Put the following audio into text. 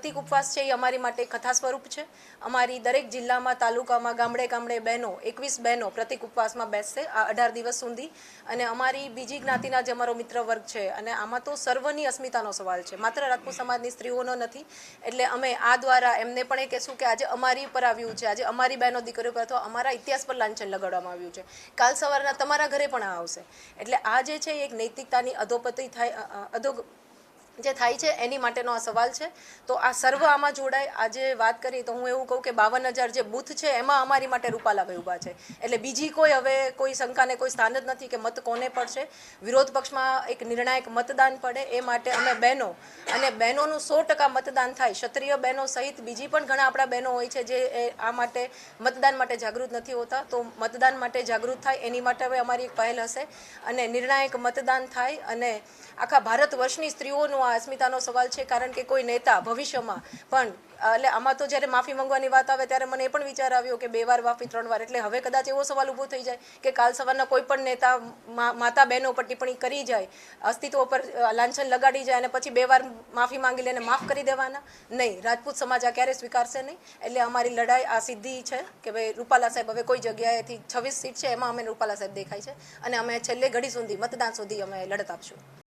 પ્રતિક ઉપવાસ છે એ અમારી માટે કથા સ્વરૂપ છે। અમારી દરેક જિલ્લામાં, તાલુકામાં, ગામડે ગામડે બહેનો 21 બહેનો પ્રતિક ઉપવાસમાં બેસશે આ 18 દિવસ સુધી। અને અમારી બીજી જ્ઞાતિના જે અમારો મિત્ર વર્ગ છે, અને આમાં તો સર્વની અસ્મિતાનો સવાલ છે, માત્ર રાજપૂત સમાજની સ્ત્રીઓનો નથી। એટલે અમે આ દ્વારા એમને પણ એ કહેશું કે આજે અમારી પર આવ્યું છે, આજે અમારી બહેનો દીકરીઓ પર અથવા અમારા ઇતિહાસ પર લાંછન લગાડવામાં આવ્યું છે, કાલ સવારના તમારા ઘરે પણ આ આવશે। એટલે આ જે છે એક નૈતિકતાની અધોપતિ થાય જે થાય છે એની માટેનો આ સવાલ છે। તો આ સર્વ આમાં જોડાય। આજે વાત કરી તો હું એવું કહું કે 52,000 જે બૂથ છે એમાં અમારી માટે રૂપાલાભાઈ ઊભા છે। એટલે બીજી કોઈ હવે કોઈ શંકાને કોઈ સ્થાન જ નથી કે મત કોને પડશે। વિરોધ પક્ષમાં એક નિર્ણાયક મતદાન પડે એ માટે અમે બહેનો અને બહેનોનું 100% મતદાન થાય, ક્ષત્રિય બહેનો સહિત બીજી પણ ઘણા આપણા બહેનો હોય છે જે આ માટે મતદાન માટે જાગૃત નથી હોતા, તો મતદાન માટે જાગૃત થાય એની માટે હવે અમારી એક પહેલ હશે અને નિર્ણાયક મતદાન થાય। અને આખા ભારત વર્ષની સ્ત્રીઓનો આ અસ્મિતાનો સવાલ છે, કારણ કે કોઈ નેતા ભવિષ્યમાં પણ એટલે આમાં તો જ્યારે માફી માંગવાની વાત આવે ત્યારે મને એ પણ વિચાર આવ્યો કે 2 વાર માફી 3 વાર, એટલે હવે કદાચ એવો સવાલ ઊભો થઈ જાય કે કાલ સવારના કોઈ પણ નેતા માતા બહેનો પર ટિપ્પણી કરી જાય, અસ્તિત્વ પર લાંછન લગાડી જાય અને પછી 2 વાર માફી માંગી લઈને માફ કરી દેવાના નહીં। રાજપૂત સમાજ આ ક્યારેય સ્વીકારશે નહીં। એટલે અમારી લડાઈ આ સિદ્ધિ છે કે ભાઈ રૂપાલા સાહેબ હવે કોઈ જગ્યાએથી 26 સીટ છે એમાં અમે રૂપાલા સાહેબ દેખાય છે, અને અમે છેલ્લે ઘડી સુધી મતદાન સુધી અમે લડત આપશું।